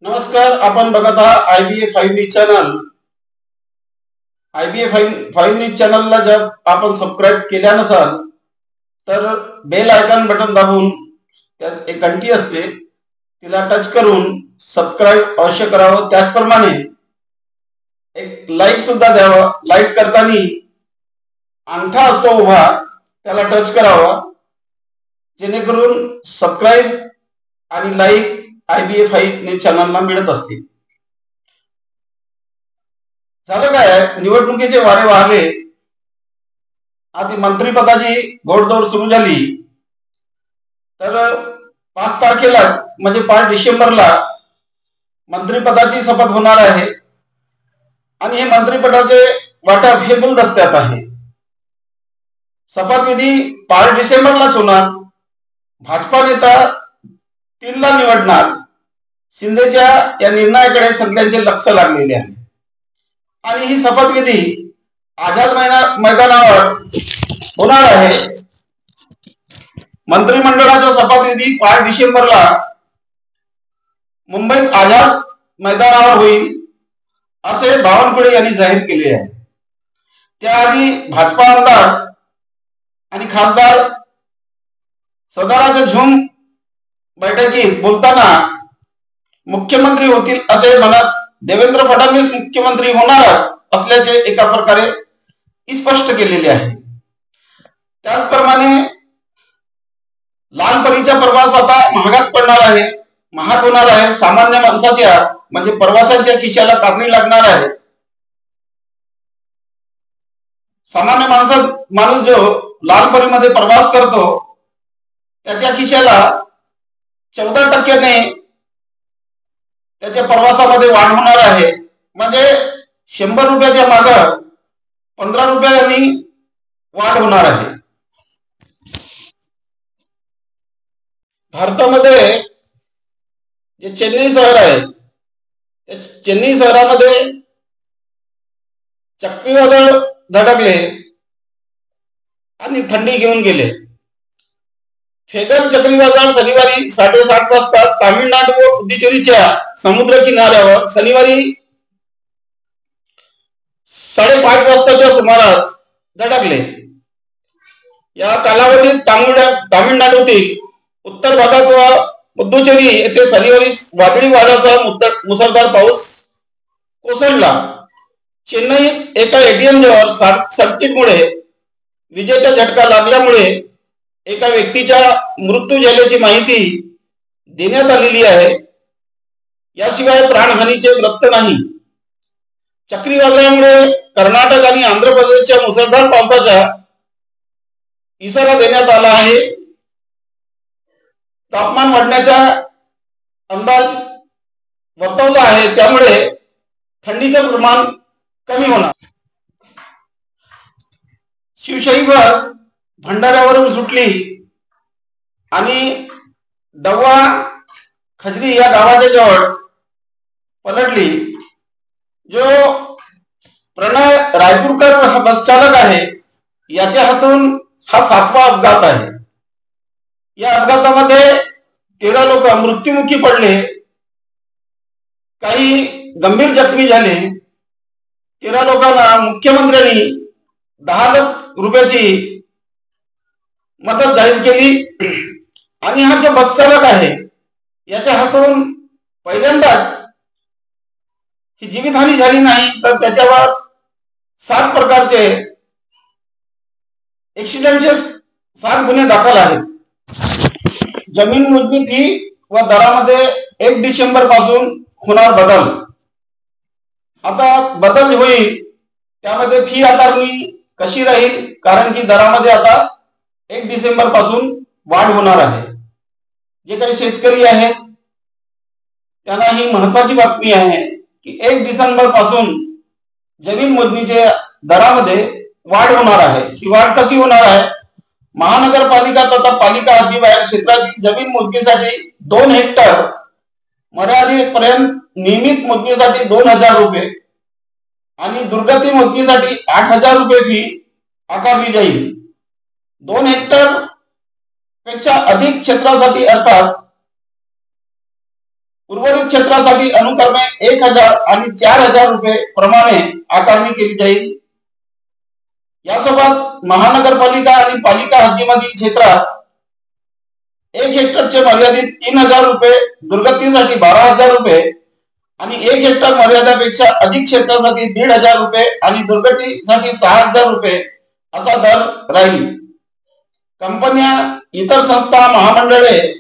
नमस्कार. आपण बघत आहात IBA 5 news channel. IBA 5 news चॅनलला जर आपण सबस्क्राईब केल्या नसाल तर बेल आयकॉन बटन दाबून त्यात एक घंटी असते तिला टच करून सबस्क्राईब अवश्य करावं. त्याचप्रमाणे एक लाईक सुद्धा द्यावं. लाईक करताना अंगठा असतो उभा त्याला टच करावा जेणेकरून सबस्क्राईब आणि लाईक IBA 5 न्यूज चॅनलला मिळत असतील. झालं काय, निवडणुकीचे वारे वाहले. आता मंत्रिपदाची घोडदौड सुरू झाली तर 5 तारखेला म्हणजे 5 डिसेंबरला मंत्रिपदाची शपथ होणार आहे आणि हे मंत्रिपदाचे वाटप हे गुलदस्त्यात आहे. शपथविधी 5 डिसेंबरलाच होणार. भाजपा नेता 3 ला निवडणार. शिंदेच्या या निर्णयाकडे सगळ्यांचे लक्ष लागलेले आहे आणि ही शपथविधी आझाद मैदानावर होणार आहे. मंत्रिमंडळाचा शपथविधी 5 डिसेंबरला मुंबईत आझाद मैदानावर होईल असे बावनकुळे यांनी जाहीर केले आहे. त्याआधी भाजपा आमदार आणि खासदार सदाराच्या झूम बैठकीत बोलताना मुख्यमंत्री होतील असे म्हणत देवेंद्र फडणवीस मुख्यमंत्री होणार असल्याचे एका प्रकारे स्पष्ट केलेले आहे. त्याचप्रमाणे लालपरीचा प्रवास आता महागात पडणार आहे, महाग होणार आहे. सामान्य माणसाच्या म्हणजे प्रवाशांच्या खिशाला कापणी लागणार आहे. सामान्य माणूस जो लालपरीमध्ये प्रवास करतो त्याच्या खिशाला 14% त्याच्या प्रवासामध्ये वाढ होणार आहे. म्हणजे 100 रुपयाच्या मागे 15 रुपयांनी वाढ होणार आहे. भारतामध्ये जे चेन्नई शहर आहे त्या चेन्नई शहरामध्ये चक्रीवादळ धडकले आणि थंडी घेऊन गेले. फेगन चक्रीवादळ शनिवारी 7:30 वाजता तामिळनाडू व पुदुचेरीच्या समुद्र किनाऱ्यावर शनिवारी 5:30 वाजताच्या सुमारास धडकले. या कालावधीत तामिळनाडूतील उत्तर भागात व पुदुचेरी येथे शनिवारी वादळी वाऱ्यासह मुसळधार पाऊस कोसळला. चेन्नईत एका ATM जवळ सर्किटमुळे विजेचा झटका लागल्यामुळे एका व्यक्तीचा मृत्यू झाल्याची माहिती देण्यात आलेली आहे. याशिवाय प्राणहानीचे वृत्त नाही. चक्रीवादळामुळे कर्नाटक आणि आंध्र प्रदेशच्या मुसळधार पावसाचा इशारा देण्यात आला आहे. तापमान वाढण्याचा अंदाज वर्तवला आहे त्यामुळे थंडीचे प्रमाण कमी होणार. शिवशाही बस भंडाऱ्यावरून सुटली आणि डव्वा खजरी या गावाच्या जवळ पलटली. जो प्रणय रायपूरकर हा बस चालक आहे याच्या हातून हा 7वा अपघात आहे. या अपघातामध्ये 13 लोक मृत्युमुखी पडले, काही गंभीर जखमी झाले. 13 लोकांना मुख्यमंत्र्यांनी 10 लाख रुपयाची मदत जाहीर केली आणि हा जो बस चालक आहे याच्या हातून पहिल्यांदाच ही जीवितहानी झाली नाही तर त्याच्यावर 7 प्रकारचे ऍक्सिडेंटचे 7 गुन्हे दाखल आहेत. जमीन मोजणी फी व दरामध्ये 1 डिसेंबर पासून होणार बदल. आता बदल होईल त्यामध्ये फी आकारणी कशी राहील कारण की दरामध्ये आता 1 डिसेंबर पासून वाढ होणार आहे. जे काही शेतकरी आहेत त्यांना ही महत्वाची बातमी आहे की 1 डिसेंबर पासून जमीन मोजणीच्या दरामध्ये वाढ होणार आहे. ही वाढ कशी होणार आहे? महानगरपालिका तथा पालिका हद्दीबाहेर क्षेत्रातील जमीन मोजणीसाठी 2 हेक्टर मर्यादेपर्यंत नियमित मोजणीसाठी 2,000 रुपये आणि दुर्गती मोजणीसाठी 8,000 रुपये फी आकारली जाईल. 2 हेक्टर पेक्षा अधिक क्षेत्रासाठी अर्थात उर्वरित क्षेत्रासाठी अनुक्रमे 1000 आणि 4000 रुपये प्रमाणे आकारणी केली जाईल. यासोबत महानगरपालिका आणि पालिका हद्दीमधील क्षेत्रात 1 हेक्टरचे मर्यादित 3000 रुपये, दुर्गतीसाठी 12000 रुपये आणि 1 हेक्टर मर्यादेपेक्षा अधिक क्षेत्रासाठी 1500 रुपये आणि दुर्गतीसाठी 6000 रुपये असा दर राहील. कंपन्या, इतर संस्था, महामंडळे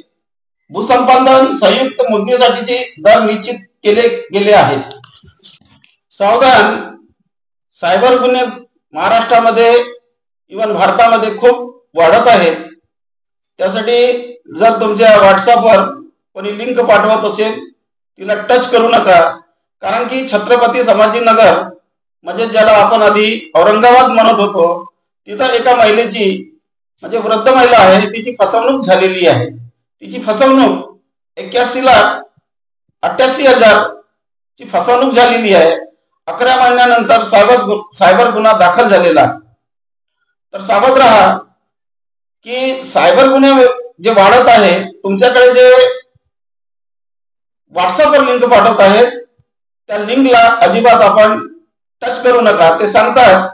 भूसंपादन संयुक्त मोजणीसाठीचे दर निश्चित केले गेले आहेत. सावधान, सायबर गुन्हे महाराष्ट्रामध्ये इव्हन भारतामध्ये खूप वाढत आहेत. त्यासाठी जर तुमच्या व्हॉट्सअपवर कोणी लिंक पाठवत असेल तिला टच करू नका, कारण की छत्रपती संभाजीनगर म्हणजे ज्याला आपण आधी औरंगाबाद म्हणत होतो, तिथं एका महिलेची म्हणजे वृद्ध महिला आहे, तिची फसवणूक झालेली आहे. तिची फसवणूक 81,88,000 ची फसवणूक झालेली आहे. 11 महिन्यानंतर सायबर गुन्हा दाखल झालेला. तर सावध राहा की सायबर गुन्हे जे वाढत आहे, तुमच्याकडे जे व्हॉट्सअपवर लिंक पाठवत आहेत त्या लिंकला अजिबात आपण टच करू नका. ते सांगतात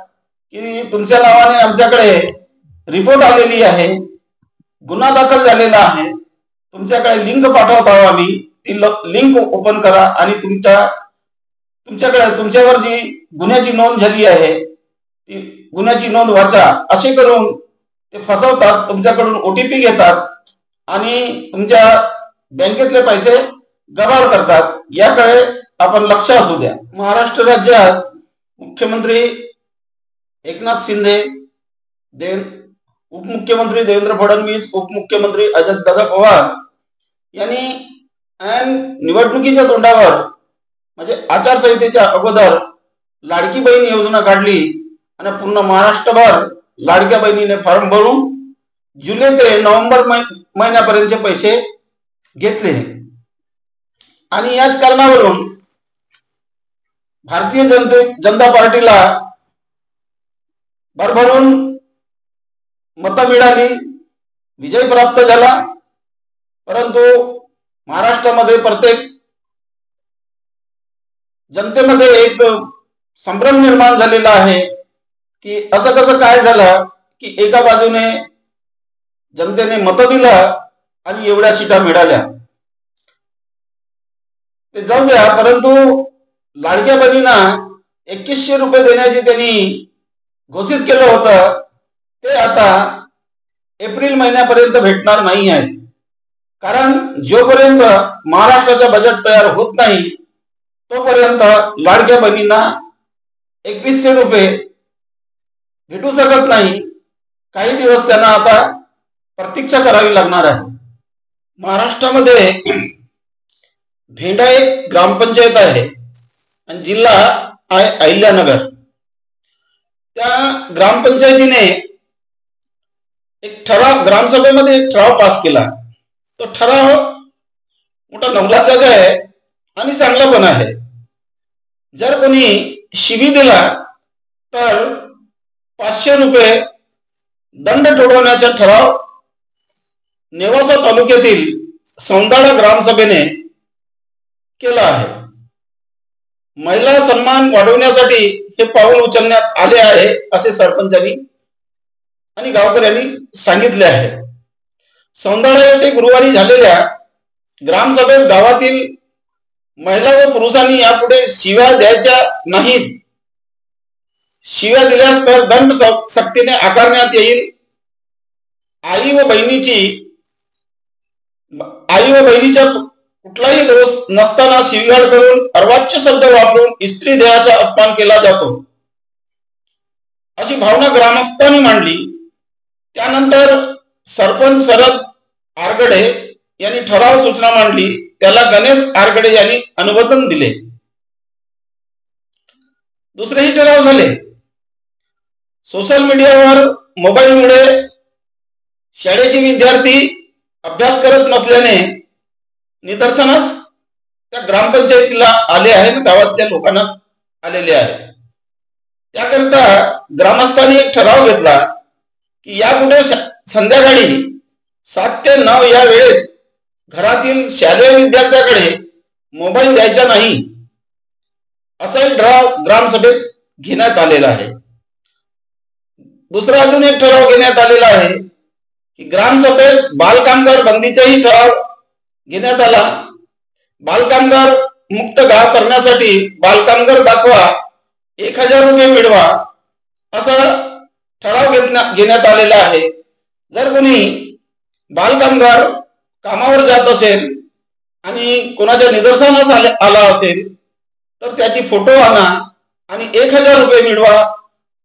की तुमच्या नावाने आमच्याकडे रिपोर्ट आलेली आहे, गुन्हा दाखल झालेला आहे, तुमच्याकडे लिंक पाठवत आहोत आम्ही, ती लिंक ओपन करा आणि तुमच्याकडे तुमच्यावर जी गुन्ह्याची नोंद झाली आहे ती गुन्ह्याची नोंद वाचा. असे करून ते फसवतात, तुमच्याकडून OTP घेतात आणि तुमच्या बँकेतले पैसे गबाळ करतात. याकडे आपण लक्ष असू द्या. महाराष्ट्र राज्यात मुख्यमंत्री एकनाथ शिंदे, उपमुख्यमंत्री देवेंद्र फडणवीस, उपमुख्यमंत्री अजितदादा पवार यांनी निवडणुकीच्या तोंडावर म्हणजे आचारसंहितेच्या अगोदर लाडकी बहीण योजना काढली आणि पूर्ण महाराष्ट्रभर लाडक्या बहिणीने फॉर्म भरून जुलै ते नोव्हेंबर महिन्यापर्यंतचे पैसे घेतले. आणि याच कारणावरून भारतीय जनता पार्टीला भरभरून मतं मिळाली, विजय प्राप्त झाला. परंतु महाराष्ट्रामध्ये प्रत्येक जनतेमध्ये एक संभ्रम निर्माण झालेला आहे की असं कसं काय झालं की एका बाजूने जनतेने मतं दिलं आणि एवढ्या सीटा मिळाल्या. ते जाऊ द्या, परंतु लाडक्या बहिणींना 2100 रुपये देण्याचे त्यांनी घोषित केलं होतं, ते आता एप्रिल महिन्यापर्यंत भेटणार नाही आहे. कारण जोपर्यंत महाराष्ट्राचं बजेट तयार होत नाही तोपर्यंत लाडक्या बहिणींना 2100 रुपये भेटू शकत नाही. काही दिवस त्यांना आता प्रतीक्षा करावी लागणार आहे. महाराष्ट्रामध्ये भेंडा एक ग्रामपंचायत आहे आणि जिल्हा आहे अहिल्यानगर. त्या ग्रामपंचायतीने एक ठराव, ग्रामसभेमध्ये एक ठराव पास केला. तो ठराव मोठा नवलाचा आहे आणि चांगला पण आहे. जर कोणी शिवी दिला तर 500 रुपये दंड ठोठावण्याचा ठराव नेवासा तालुक्यातील सौंदाळा ग्रामसभेने केला आहे. महिला सन्मान वाढवण्यासाठी हे पाऊल उचलण्यात आले आहे असे सरपंचांनी आणि गावकऱ्यांनी सांगितले आहे. सौंदाळा येथे गुरुवारी झालेल्या ग्रामसभेत गावातील महिला व पुरुषांनी यापुढे शिव्या द्यायच्या नाहीत. शिव्या दिल्यास तर दंड सक्तीने आकारण्यात येईल. आई व बहिणीच्या कुठलाही दोष नसताना शिवीगाळ करून अर्वाच्य शब्द वापरून स्त्री देहाचा अपमान केला जातो अशी भावना ग्रामस्थांनी मांडली. त्यानंतर सरपंच शरद आरगडे यांनी ठराव सूचना मांडली. त्याला गणेश आरगडे यांनी अनुमोदन दिले. दुसरेही ठराव झाले. सोशल मीडियावर मोबाईलमुळे शाळेचे विद्यार्थी अभ्यास करत नसल्याने निदर्शनास त्या ग्रामपंचायतीला आले आहेत, गावातल्या लोकांना आलेले आहे. त्याकरिता ग्रामस्थांनी एक ठराव घेतला की यापुढे संध्याकाळी 7 ते 9 या वेळेत घरातील शालेय विद्यार्थ्याकडे मोबाईल द्यायचा नाही असा एक ठराव ग्रामसभेत घेण्यात आलेला आहे. दुसरा अजून एक ठराव घेण्यात आलेला आहे की ग्रामसभेत बालकामगार बंदीचाही ठराव घेण्यात आला. बालकामगार मुक्त गाव करण्यासाठी बालकामगार दाखवा 1000 रुपये मिळवा असा ठराव घेण्यात आलेला आहे. जर कोणी बालकामगार कामावर जात असेल आणि कोणाच्या निदर्शनास आला असेल तर त्याची फोटो आणा आणि 1000 रुपये मिळवा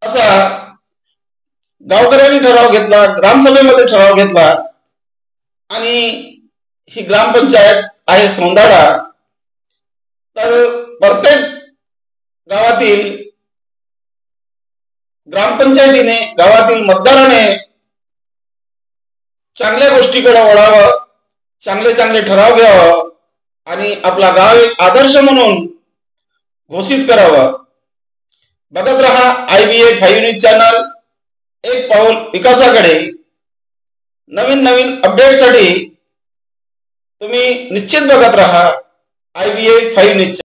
असा गावकऱ्यांनी ठराव घेतला, ग्रामसभेमध्ये ठराव घेतला. आणि ही ग्रामपंचायत आहे सोंदाडा. तर प्रत्येक गावातील ग्रामपंचायतीने, गावातील मतदाराने चांगल्या गोष्टीकडे वळावं, चांगले चांगले ठराव घ्यावं आणि आपला गाव एक आदर्श म्हणून घोषित करावं. बघत रहा IBA 5 न्यूज चॅनल, एक पाऊल विकासाकडे. नवीन नवीन अपडेटसाठी तुम्ही निश्चित बघत रहा IBA 5 न्यूज.